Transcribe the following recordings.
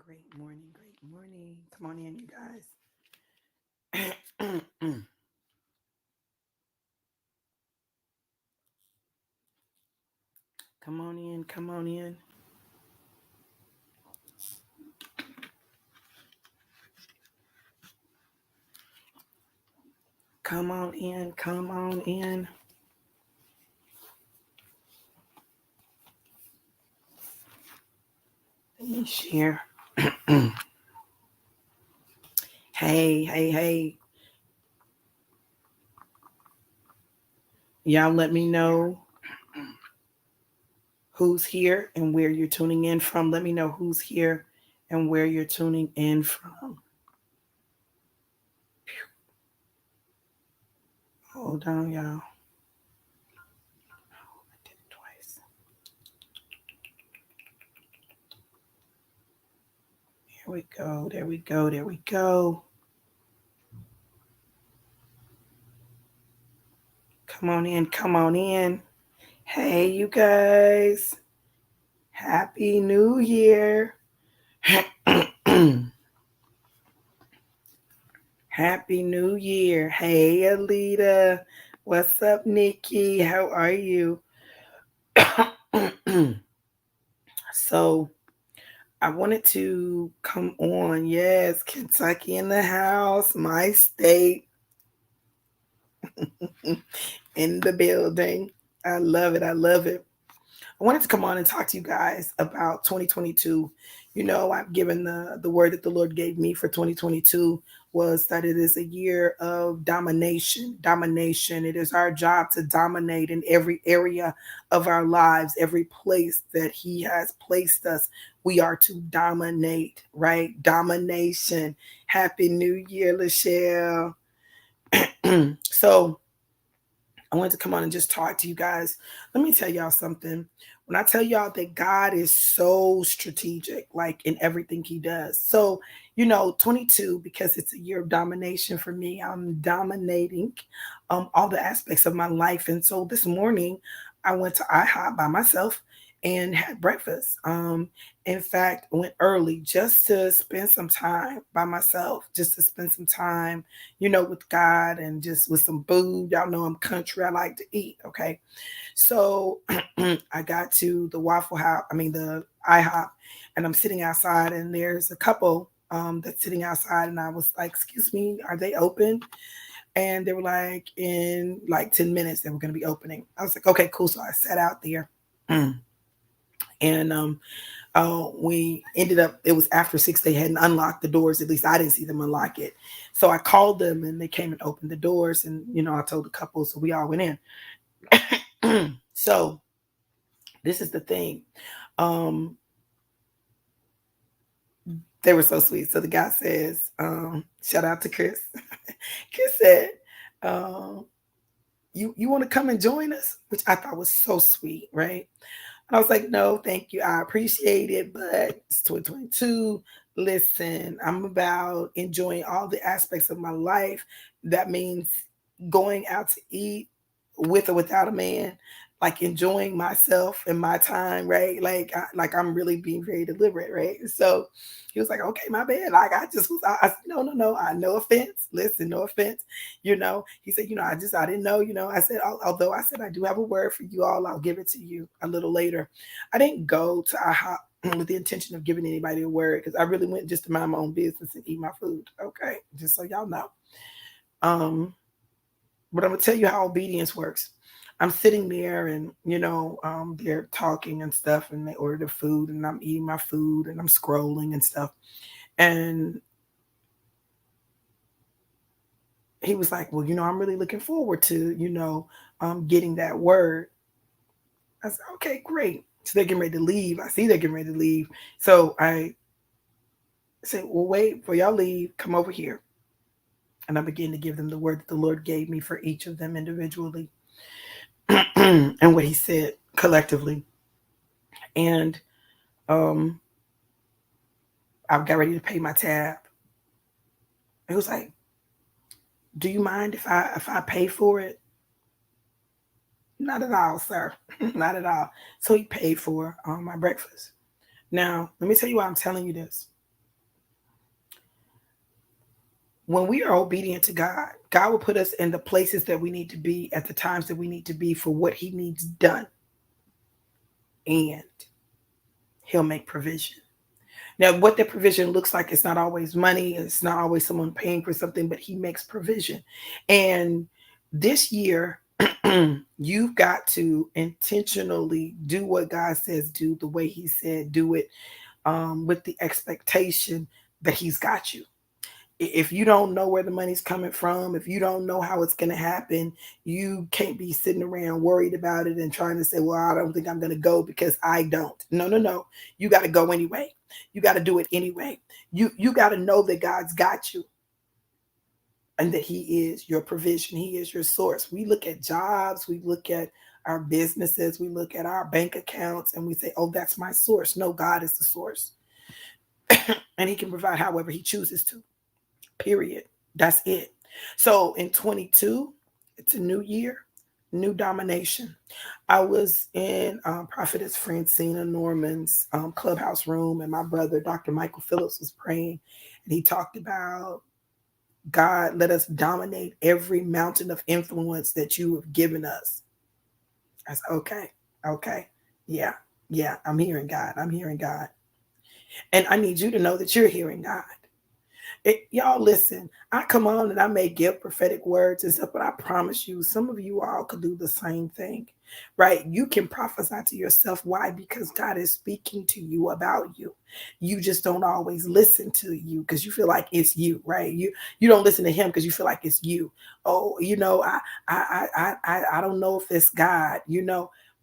Great morning, great morning. Come on in, you guys. Come on in, come on in. Come on in, come on in. Let me share. Hey, hey, hey. Y'all let me know who's here and where you're tuning in from. Let me know who's here and where you're tuning in from. Hold on, y'all. I did it twice. Here we go. There we go. There we go. Come on in. Come on in. Hey, you guys. Happy New Year. Happy New Year. Hey, Alita. What's up, Nikki? How are you? So, I wanted to come on. Yes, Kentucky in the house, my state in the building. I love it. I love it. I wanted to come on and talk to you guys about 2022. You know, I've given the word that the Lord gave me for 2022 was that it is a year of domination. Domination. It is our job to dominate in every area of our lives, every place that He has placed us. We are to dominate, right? Domination. Happy New Year, Lachelle. So, I wanted to come on and just talk to you guys. Let me tell y'all something. When I tell y'all that God is so strategic, like in everything He does. So, 22, because it's a year of domination for me, I'm dominating all the aspects of my life. And so this morning, I went to IHOP by myself and had breakfast. In fact, went early just to spend some time by myself, just to spend some time with God and just with some food. Y'all know I'm country. I like to eat. Okay. So I got to the Waffle House, the IHOP, and I'm sitting outside, and there's a couple that's sitting outside. And I was like, excuse me, are they open? And they were like, in like 10 minutes, they were going to be opening. I was like, okay, cool. So I sat out there. And we ended up, it was after 6, they hadn't unlocked the doors. At least I didn't see them unlock it. So I called them and they came and opened the doors. And, I told the couple, so we all went in. So this is the thing. They were so sweet. So the guy says, shout out to Chris. Chris said, you want to come and join us? Which I thought was so sweet, right? I was like, no, thank you. I appreciate it, but it's 2022. Listen, I'm about enjoying all the aspects of my life. That means going out to eat with or without a man, like enjoying myself and my time, right? Like I'm really being very deliberate, right? So he was like, okay, my bad. Like I just was, I said, no, no offense. Listen, no offense. He said, I didn't know, I said, although I said, I do have a word for you all, I'll give it to you a little later. I didn't go to IHOP with the intention of giving anybody a word because I really went just to mind my own business and eat my food. Okay. Just so y'all know. But I'm gonna tell you how obedience works. I'm sitting there and they're talking and stuff and they order the food and I'm eating my food and I'm scrolling and stuff. And he was like, well, I'm really looking forward to, getting that word. I said, okay, great. So they're getting ready to leave. I see they're getting ready to leave. So I said, well, wait, before y'all leave, come over here. And I began to give them the word that the Lord gave me for each of them individually and what He said collectively. And I got ready to pay my tab. It was like, do you mind if I pay for it? Not at all, sir. Not at all. So he paid for my breakfast. Now, let me tell you why I'm telling you this. When we are obedient to God, God will put us in the places that we need to be at the times that we need to be for what he needs done. And he'll make provision. Now, what that provision looks like, it's not always money, it's not always someone paying for something, but he makes provision. And this year, you've got to intentionally do what God says do, the way he said do it, with the expectation that he's got you. If you don't know where the money's coming from, if you don't know how it's going to happen, you can't be sitting around worried about it and trying to say, well, I don't think I'm going to go because I don't. No, no, no. You got to go anyway. You got to do it anyway. You got to know that God's got you and that he is your provision. He is your source. We look at jobs, we look at our businesses, we look at our bank accounts and we say, oh, that's my source. No, God is the source. And he can provide however he chooses to. Period. That's it. So in 22, it's a new year, new domination. I was in Prophetess Francina Norman's clubhouse room, and my brother, Dr. Michael Phillips, was praying, and he talked about God, let us dominate every mountain of influence that you have given us. I said, okay, okay, yeah, yeah, I'm hearing God. I'm hearing God. And I need you to know that you're hearing God. Y'all listen, I come on and I may give prophetic words and stuff, but I promise you, some of you all could do the same thing, right? You can prophesy to yourself. Why? Because God is speaking to you about you. You just don't always listen to you because you feel like it's you, right? You don't listen to him because you feel like it's you. Oh, I don't know if it's God,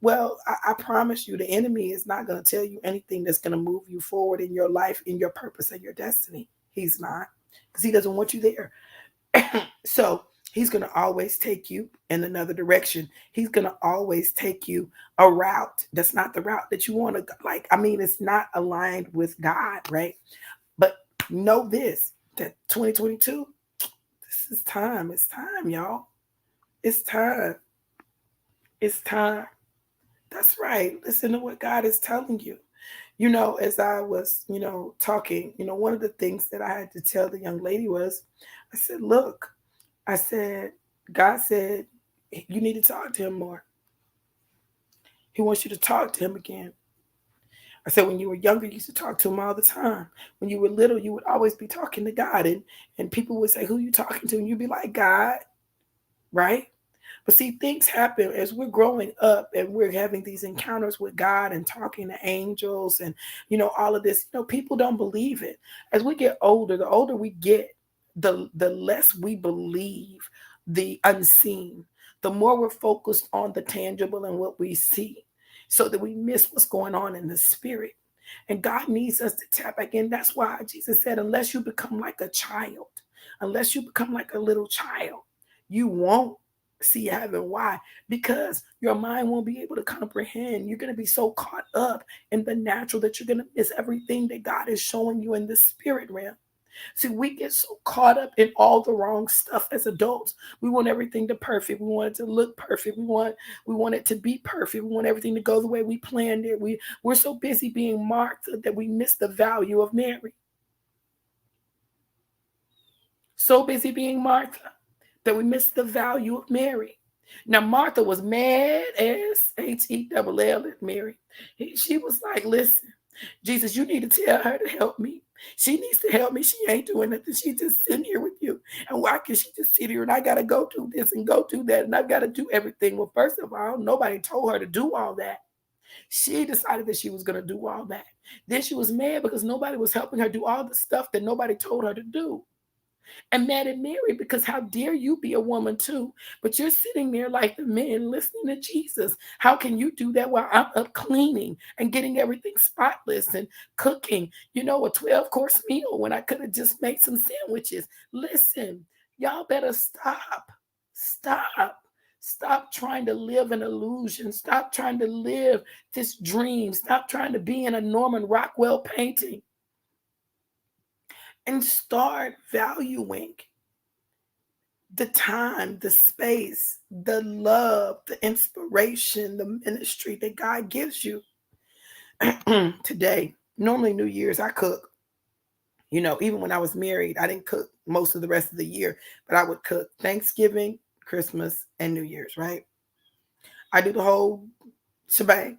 Well, I promise you, the enemy is not going to tell you anything that's going to move you forward in your life, in your purpose, and your destiny. He's not, because he doesn't want you there. So he's going to always take you in another direction. He's going to always take you a route that's not the route that you want to go. Like, I mean, it's not aligned with God, right? But know this, that 2022, this is time. It's time, y'all. It's time. It's time. That's right. Listen to what God is telling you. As I was, talking, one of the things that I had to tell the young lady was, I said, look, I said, God said, you need to talk to him more. He wants you to talk to him again. I said, when you were younger, you used to talk to him all the time. When you were little, you would always be talking to God. And people would say, who are you talking to? And you'd be like, God, right? But see, things happen as we're growing up and we're having these encounters with God and talking to angels and, all of this. People don't believe it. As we get older, the older we get, the less we believe the unseen, the more we're focused on the tangible and what we see, so that we miss what's going on in the spirit. And God needs us to tap back in. That's why Jesus said, unless you become like a child, unless you become like a little child, you won't see heaven. Why? Because your mind won't be able to comprehend. You're going to be so caught up in the natural that you're going to miss everything that God is showing you in the spirit realm. See, we get so caught up in all the wrong stuff as adults. We want everything to perfect. We want it to look perfect. We want it to be perfect. We want everything to go the way we planned it. We're so busy being marked that we miss the value of Mary. So busy being Martha that we missed the value of Mary. Now, Martha was mad as H-E-double-L at Mary. She was like, listen, Jesus, you need to tell her to help me. She needs to help me. She ain't doing nothing. She's just sitting here with you. And why can she just sit here and I got to go do this and go do that and I've got to do everything? Well, first of all, nobody told her to do all that. She decided that she was going to do all that. Then she was mad because nobody was helping her do all the stuff that nobody told her to do. And mad at Mary because how dare you be a woman too? But you're sitting there like the men listening to Jesus. How can you do that while I'm up cleaning and getting everything spotless and cooking, a 12-course meal when I could have just made some sandwiches? Listen, y'all better stop. Stop. Stop trying to live an illusion. Stop trying to live this dream. Stop trying to be in a Norman Rockwell painting. And start valuing the time, the space, the love, the inspiration, the ministry that God gives you. Today, normally New Year's, I cook. Even when I was married, I didn't cook most of the rest of the year, but I would cook Thanksgiving, Christmas, and New Year's, right? I do the whole shebang.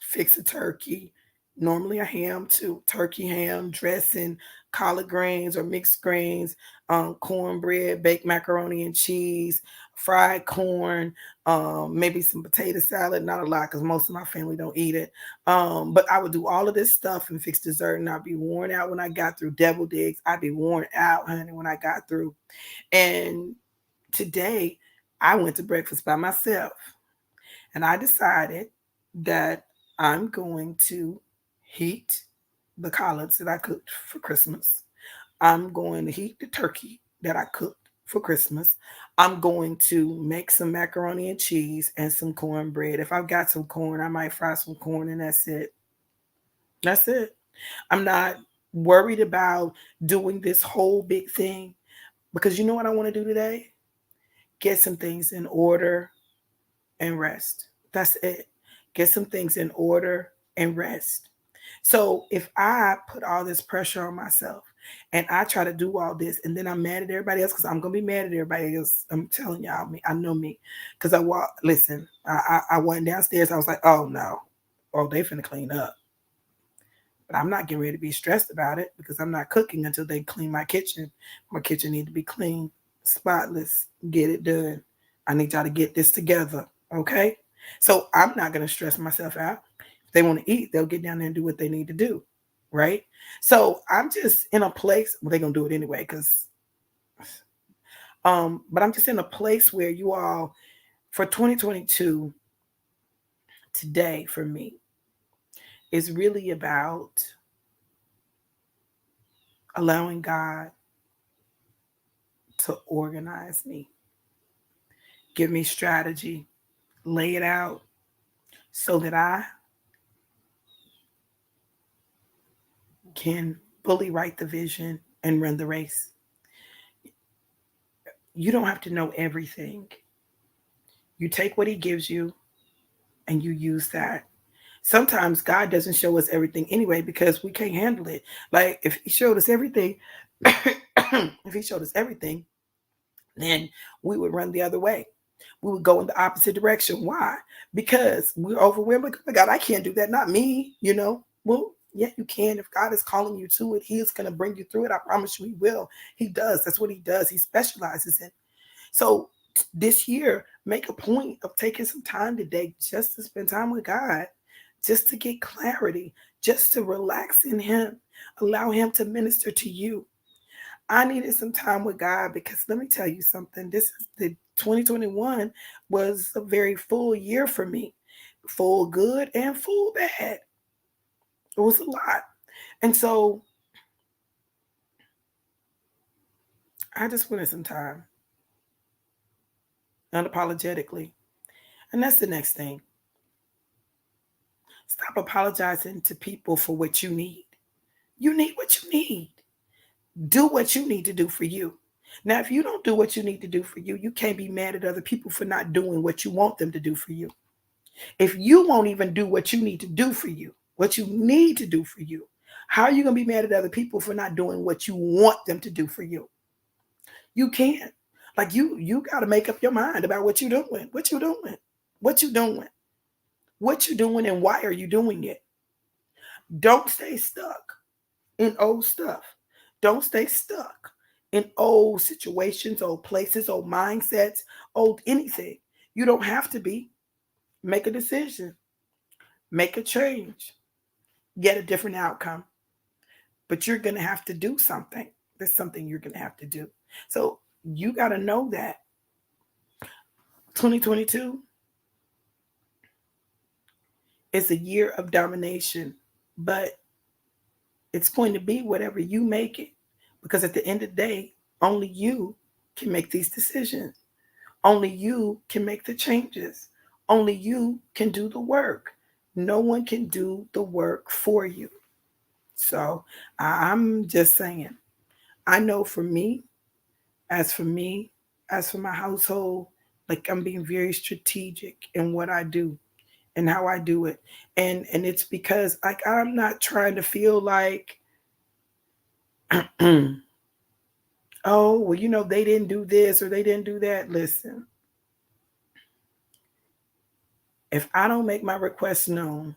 Fix a turkey, normally a ham too, turkey ham, dressing, collard greens or mixed greens, cornbread, baked macaroni and cheese, fried corn, maybe some potato salad, not a lot because most of my family don't eat it. But I would do all of this stuff and fix dessert, and I'd be worn out when I got through. Deviled eggs, I'd be worn out, honey, when I got through. And today, I went to breakfast by myself. And I decided that I'm going to heat the collards that I cooked for Christmas. I'm going to heat the turkey that I cooked for Christmas. I'm going to make some macaroni and cheese and some cornbread. If I've got some corn, I might fry some corn and that's it. That's it. I'm not worried about doing this whole big thing because you know what I want to do today? Get some things in order and rest. That's it. Get some things in order and rest. So if I put all this pressure on myself and I try to do all this and then I'm mad at everybody else because I'm gonna be mad at everybody else. I'm telling y'all, me, I know me. Because I went downstairs, I was like, oh no. Oh, they finna clean up. But I'm not getting ready to be stressed about it because I'm not cooking until they clean my kitchen. My kitchen need to be clean, spotless, get it done. I need y'all to get this together. Okay. So I'm not going to stress myself out. If they want to eat, they'll get down there and do what they need to do. Right. So I'm just in a place, well, they're going to do it anyway. But I'm just in a place where you all, for 2022, today for me, is really about allowing God to organize me, give me strategy, lay it out so that I can fully write the vision and run the race. You don't have to know everything. You take what he gives you and you use that. Sometimes God doesn't show us everything anyway because we can't handle it. Like if he showed us everything, if he showed us everything, then we would run the other way. We would go in the opposite direction. Why? Because we're overwhelmed. Like, oh my God, I can't do that. Not me. Well, yeah, you can. If God is calling you to it, he is going to bring you through it. I promise you he will. He does. That's what he does. He specializes in. So this year, make a point of taking some time today just to spend time with God, just to get clarity, just to relax in him, allow him to minister to you. I needed some time with God because let me tell you something. This is the 2021 was a very full year for me, full good and full bad. It was a lot. And so I just wanted some time unapologetically. And that's the next thing. Stop apologizing to people for what you need. You need what you need. Do what you need to do for you. Now, if you don't do what you need to do for you, you can't be mad at other people for not doing what you want them to do for you. If you won't even do what you need to do for you, what you need to do for you, how are you going to be mad at other people for not doing what you want them to do for you? You can't. Like you got to make up your mind about what you're doing. What you doing? What you doing? What you doing and why are you doing it? Don't stay stuck in old stuff. Don't stay stuck in old situations, old places, old mindsets, old anything. You don't have to be. Make a decision, make a change, get a different outcome. But you're going to have to do something. There's something you're going to have to do. So you got to know that 2022 is a year of domination, but it's going to be whatever you make it. Because at the end of the day, only you can make these decisions. Only you can make the changes. Only you can do the work. No one can do the work for you. So I'm just saying, I know for me, as for my household, like I'm being very strategic in what I do and how I do it. And it's because like I'm not trying to feel like Oh, well, they didn't do this or they didn't do that. Listen, if I don't make my requests known,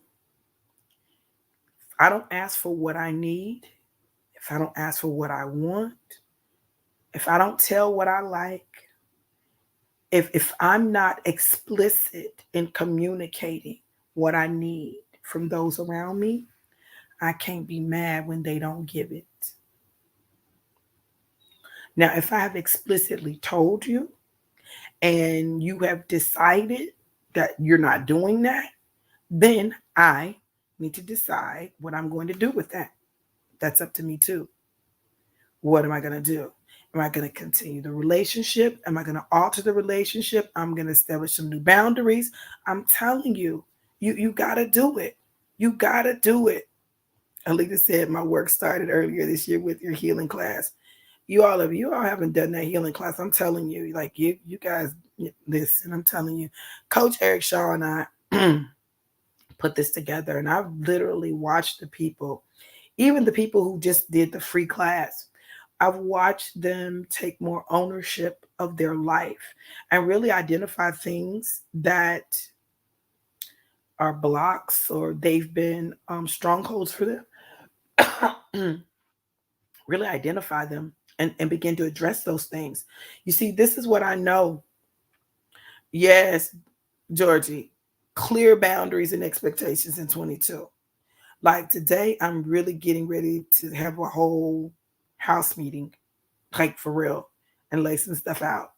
if I don't ask for what I need, if I don't ask for what I want, if I don't tell what I like, if I'm not explicit in communicating what I need from those around me, I can't be mad when they don't give it. Now, if I have explicitly told you and you have decided that you're not doing that, then I need to decide what I'm going to do with that. That's up to me too. What am I going to do? Am I going to continue the relationship? Am I going to alter the relationship? I'm going to establish some new boundaries. I'm telling you, you got to do it. You got to do it. Alita said my work started earlier this year with your healing class. You all haven't done that healing class. I'm telling you, like you guys listen, I'm telling you. Coach Eric Shaw and I put this together, and I've literally watched the people, even the people who just did the free class. I've watched them take more ownership of their life and really identify things that are blocks or they've been strongholds for them. Really identify them and begin to address those things. You see, this is what I know. Yes, Georgie, clear boundaries and expectations in 22. Like today, I'm really getting ready to have a whole house meeting, like for real, and lay some stuff out.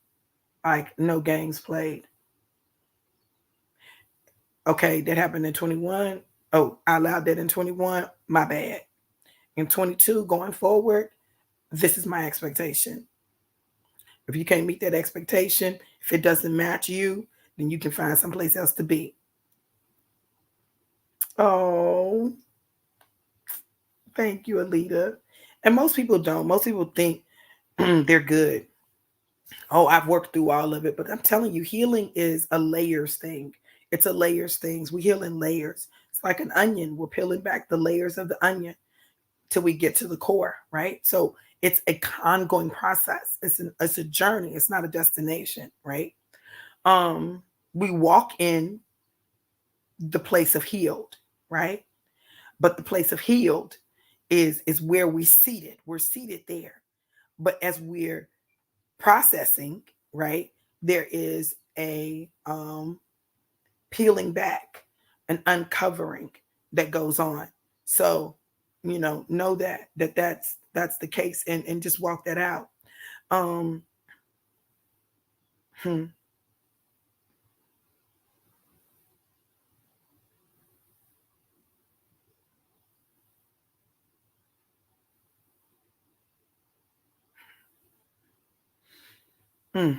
Like no games played. Okay, that happened in 21. Oh, I allowed that in 21. My bad. In 22, going forward, this is my expectation. If you can't meet that expectation, if it doesn't match you, then you can find someplace else to be. Oh, thank you, Alita. And most people don't. Most people think they're good. Oh, I've worked through all of it. But I'm telling you, healing is a layers thing. It's a layers thing. We heal in layers. It's like an onion. We're peeling back the layers of the onion till we get to the core, right? So it's a ongoing process. It's a journey. It's not a destination, right? Um, we walk in the place of healed, right? But the place of healed is where we seated. We're seated there. But as we're processing, right, there is a peeling back, an uncovering that goes on. So, know that's the case and just walk that out. Um hmm, hmm.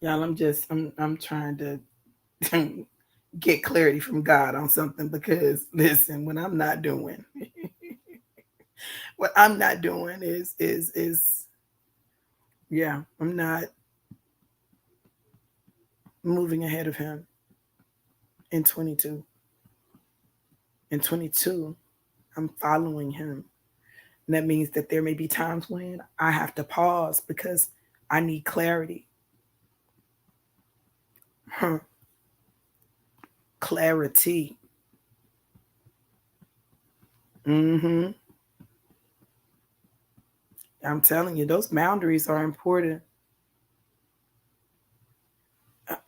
Y'all, I'm trying to get clarity from God on something because listen, when I'm not doing what I'm not doing is yeah, I'm not moving ahead of him in 22. In 22, I'm following him. And that means that there may be times when I have to pause because I need clarity. Huh. Clarity. Mm-hmm. I'm telling you, those boundaries are important.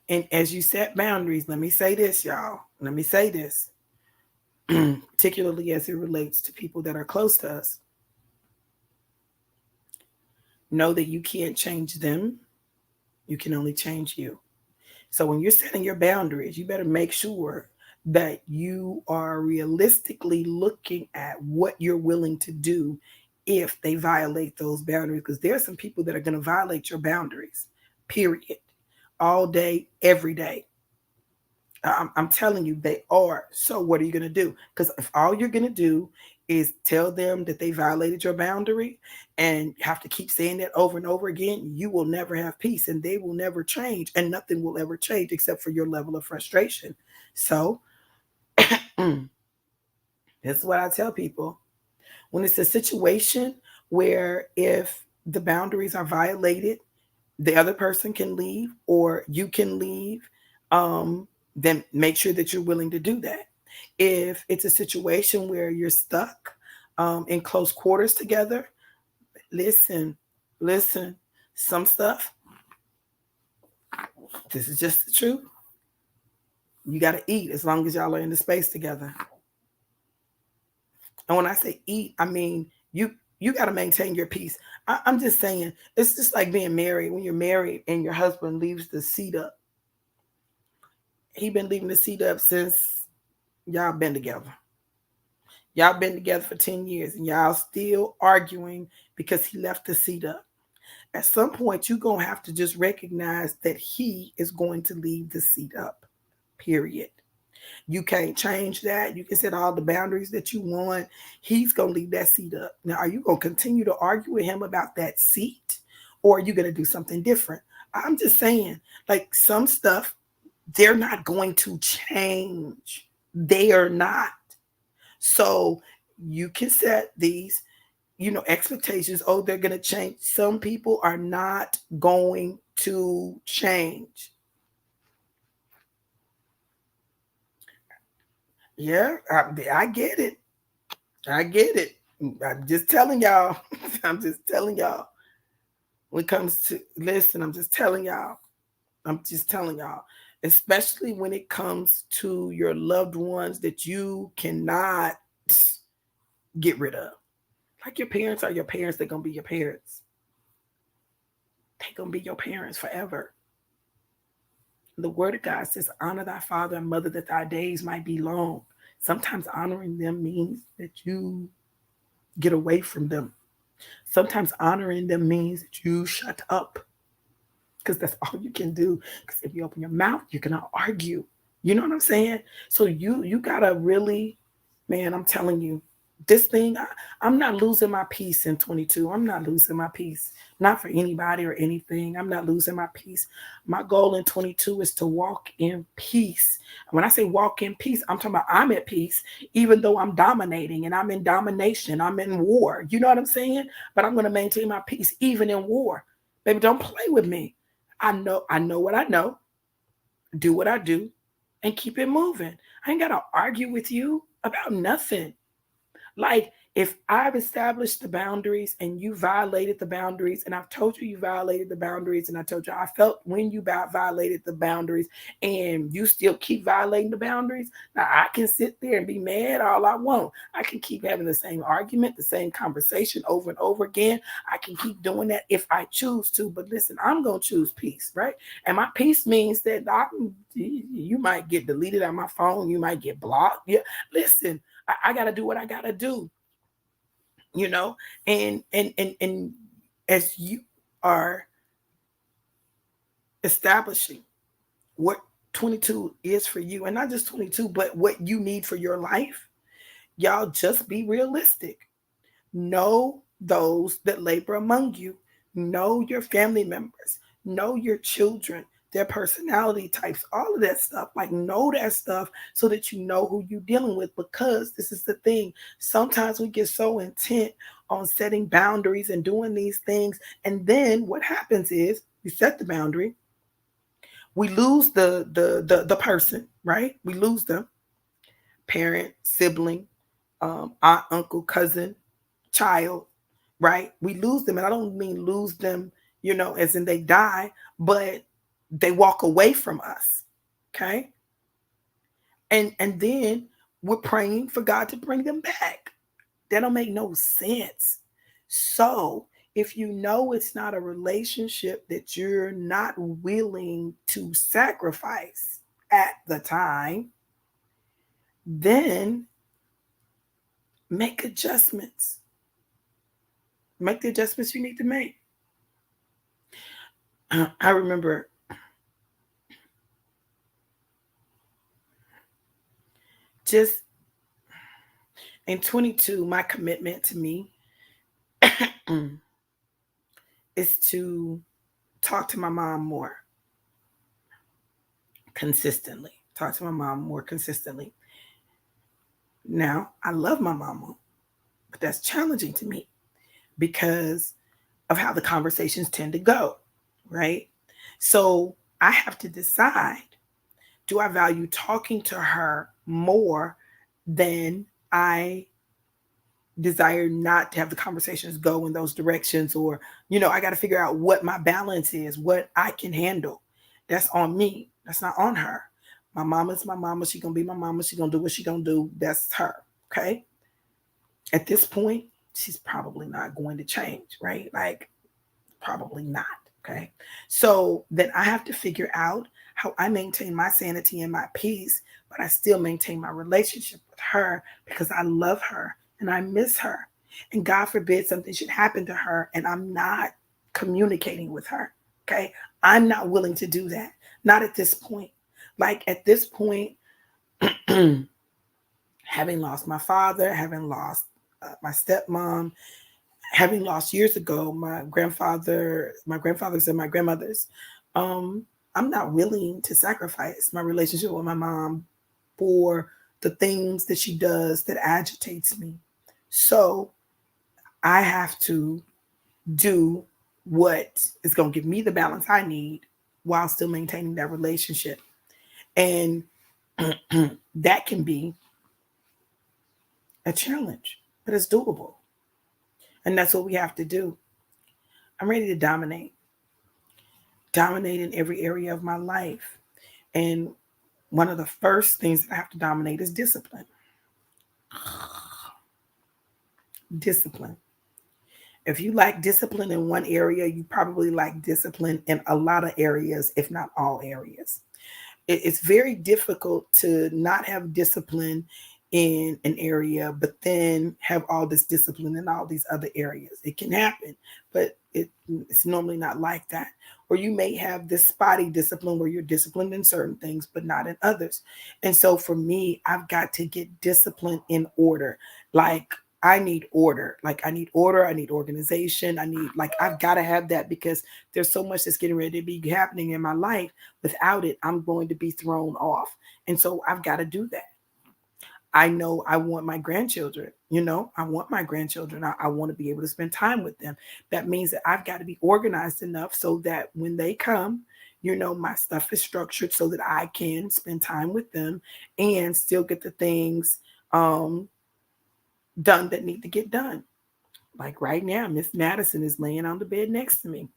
And as you set boundaries, let me say this, y'all. Let me say this, particularly as it relates to people that are close to us. Know that you can't change them, you can only change you. So when you're setting your boundaries, you better make sure that you are realistically looking at what you're willing to do if they violate those boundaries. Because there are some people that are going to violate your boundaries, period, all day, every day. I'm telling you, they are. So what are you going to do? Because if all you're going to do is tell them that they violated your boundary and have to keep saying that over and over again, you will never have peace and they will never change and nothing will ever change except for your level of frustration. So this is what I tell people. When it's a situation where if the boundaries are violated, the other person can leave or you can leave, then make sure that you're willing to do that. If it's a situation where you're stuck in close quarters together, listen, listen, some stuff, this is just the truth. You got to eat as long as y'all are in the space together. And when I say eat, I mean you got to maintain your peace. I'm just saying, it's just like being married. When you're married and your husband leaves the seat up, he been leaving the seat up since y'all been together. Y'all been together for 10 years and y'all still arguing because he left the seat up. At some point, you're going to have to just recognize that he is going to leave the seat up, period. You can't change that. You can set all the boundaries that you want. He's going to leave that seat up. Now, are you going to continue to argue with him about that seat? Or are you going to do something different? I'm just saying, like some stuff, they're not going to change. They are not. So you can set these, expectations. Oh, they're going to change. Some people are not going to change. Yeah, I get it. I get it. I'm just telling y'all. I'm just telling y'all. When it comes to, listen, I'm just telling y'all. I'm just telling y'all. Especially when it comes to your loved ones that you cannot get rid of. Like your parents are your parents. They're going to be your parents. They're going to be your parents forever. The word of God says, honor thy father and mother that thy days might be long. Sometimes honoring them means that you get away from them. Sometimes honoring them means that you shut up because that's all you can do. Because if you open your mouth, you cannot argue. You know what I'm saying? So you gotta really, man, I'm telling you, this thing, I'm not losing my peace in 22. I'm not losing my peace, not for anybody or anything. I'm not losing my peace. My goal in 22 is to walk in peace. When I say walk in peace, I'm talking about I'm at peace, even though I'm dominating and I'm in domination. I'm in war. You know what I'm saying? But I'm going to maintain my peace even in war. Baby, don't play with me. I know what I know, do what I do, and keep it moving. I ain't got to argue with you about nothing. Like, if I've established the boundaries and you violated the boundaries, and I've told you violated the boundaries, and I told you I felt when you violated the boundaries, and you still keep violating the boundaries, now I can sit there and be mad all I want. I can keep having the same argument, the same conversation over and over again. I can keep doing that if I choose to. But listen, I'm going to choose peace, right? And my peace means that you might get deleted on my phone. You might get blocked. Yeah, listen. I got to do what I got to do, and as you are establishing what 22 is for you, and not just 22, but what you need for your life, y'all just be realistic. Know those that labor among you, know your family members, know your children, their personality types, all of that stuff. Like, know that stuff so that you know who you're dealing with. Because this is the thing. Sometimes we get so intent on setting boundaries and doing these things. And then what happens is we set the boundary. We lose the person, right? We lose them. Parent, sibling, aunt, uncle, cousin, child, right? We lose them. And I don't mean lose them, as in they die, but they walk away from us. Okay. And then we're praying for God to bring them back. That don't make no sense. So if you know it's not a relationship that you're not willing to sacrifice at the time, then make adjustments. Make the adjustments you need to make. I remember just in 22, my commitment to me is to talk to my mom more consistently. Talk to my mom more consistently. Now, I love my mama, but that's challenging to me because of how the conversations tend to go, right? So I have to decide, do I value talking to her more than I desire not to have the conversations go in those directions? Or, I got to figure out what my balance is, what I can handle. That's on me. That's not on her. My mama's my mama. She gonna be my mama. She gonna do what she gonna do. That's her. Okay. At this point, she's probably not going to change, right? Like, probably not. Okay. So then I have to figure out how I maintain my sanity and my peace, but I still maintain my relationship with her because I love her and I miss her. And God forbid something should happen to her and I'm not communicating with her. Okay. I'm not willing to do that. Not at this point. Like at this point, having lost my father, having lost my stepmom, having lost years ago my grandfathers and my grandmothers, I'm not willing to sacrifice my relationship with my mom for the things that she does that agitates me. So I have to do what is going to give me the balance I need while still maintaining that relationship. And that can be a challenge, but it's doable. And that's what we have to do. I'm ready to dominate in every area of my life. And one of the first things that I have to dominate is discipline. Discipline. If you lack discipline in one area, you probably lack discipline in a lot of areas, if not all areas. It's very difficult to not have discipline in an area, but then have all this discipline in all these other areas. It can happen, but it's normally not like that. Or you may have this spotty discipline where you're disciplined in certain things, but not in others. And so for me, I've got to get discipline in order. Like I need order. Like I need order. I need organization. I've got to have that because there's so much that's getting ready to be happening in my life. Without it, I'm going to be thrown off. And so I've got to do that. I know I want my grandchildren, I want my grandchildren. I want to be able to spend time with them. That means that I've got to be organized enough so that when they come, my stuff is structured so that I can spend time with them and still get the things done that need to get done. Like right now, Miss Madison is laying on the bed next to me.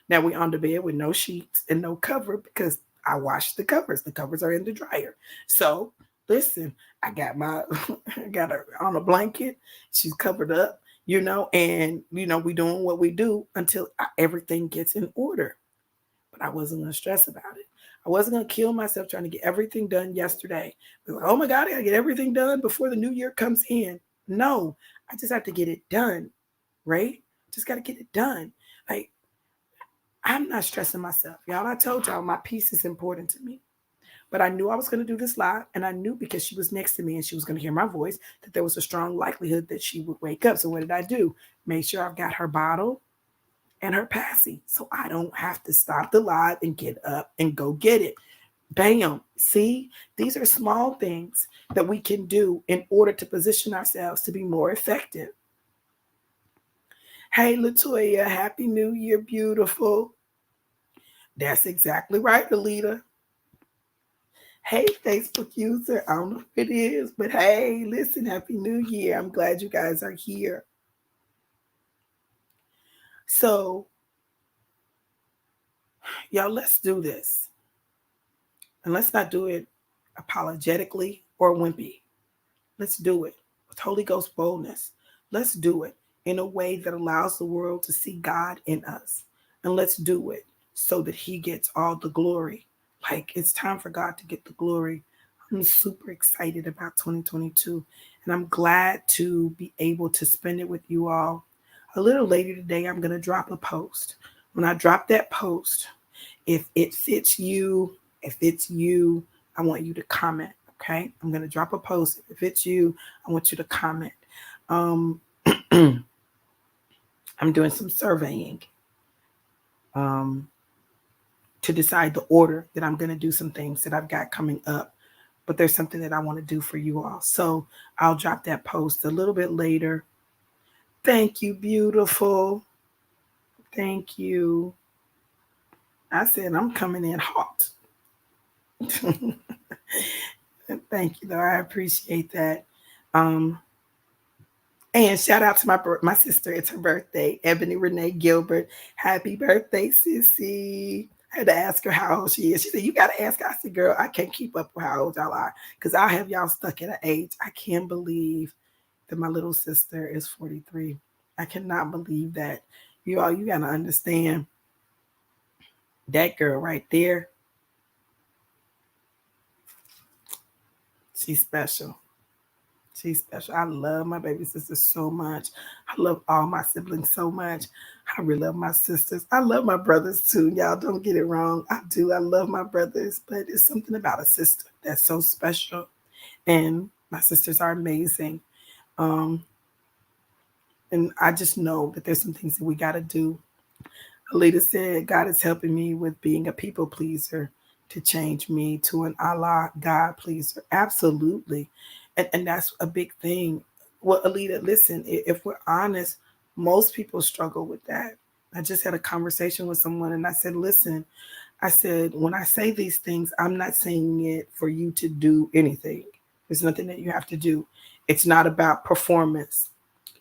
Now we're on the bed with no sheets and no cover because I washed the covers. The covers are in the dryer. So listen, I got her on a blanket. She's covered up, and we doing what we do until everything gets in order. But I wasn't gonna stress about it. I wasn't gonna kill myself trying to get everything done yesterday. Like, oh my God, I gotta get everything done before the new year comes in. No, I just have to get it done, right? Just gotta get it done. Like I'm not stressing myself. Y'all, I told y'all my peace is important to me. But I knew I was going to do this live, and I knew because she was next to me and she was going to hear my voice that there was a strong likelihood that she would wake up. So what did I do? Make sure I've got her bottle and her passy so I don't have to stop the live and get up and go get it. Bam. See, these are small things that we can do in order to position ourselves to be more effective. Hey, Latoya, Happy New Year, beautiful. That's exactly right, Alita. Hey, Facebook user, I don't know if it is, but hey, listen, Happy New Year. I'm glad you guys are here. So, y'all, let's do this. And let's not do it apologetically or wimpy. Let's do it with Holy Ghost boldness. Let's do it in a way that allows the world to see God in us. And let's do it so that He gets all the glory. Like it's time for God to get the glory. I'm super excited about 2022. And I'm glad to be able to spend it with you all. A little later today, I'm going to drop a post. When I drop that post, if it fits you, I want you to comment. Okay, I'm going to drop a post. If it's you, I want you to comment. Um, I'm doing some surveying um, to decide the order that I'm going to do some things that I've got coming up. But there's something that I want to do for you all. So I'll drop that post a little bit later. Thank you, beautiful. Thank you. I said I'm coming in hot. Thank you, though. I appreciate that. Um, and shout out to my sister. It's her birthday, Ebony Renee Gilbert. Happy birthday, sissy. I had to ask her how old she is. She said, "You got to ask." I said, "Girl, I can't keep up with how old y'all are because I have y'all stuck at an age. I can't believe that my little sister is 43. I cannot believe that. You all, you got to understand that girl right there. She's special. She's special. I love my baby sister so much. I love all my siblings so much. I really love my sisters. I love my brothers too. Y'all don't get it wrong. I do. I love my brothers, but it's something about a sister that's so special. And my sisters are amazing. Um, and I just know that there's some things that we got to do. Alita said, God is helping me with being a people pleaser to change me to an Allah God pleaser. Absolutely. And that's a big thing. Well, Alita, listen, if we're honest, most people struggle with that. I just had a conversation with someone and I said, listen, I said, when I say these things, I'm not saying it for you to do anything. There's nothing that you have to do. It's not about performance.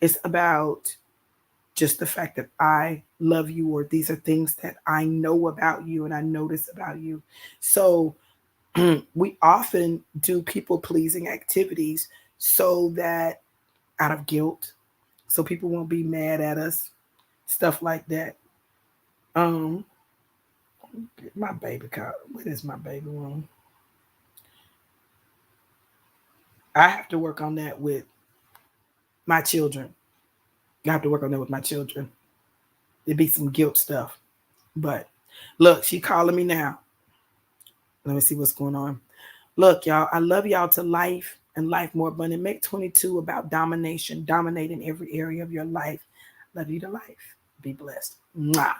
It's about just the fact that I love you, or these are things that I know about you and I notice about you. So we often do people pleasing activities so that out of guilt, so people won't be mad at us, stuff like that. Um, my baby car. What is my baby room? I have to work on that with my children. I have to work on that with my children. There'd be some guilt stuff. But look, she calling me now. Let me see what's going on. Look, y'all, I love y'all to life and life more abundant. Make 22 about domination, dominating every area of your life. Love you to life. Be blessed. Mwah.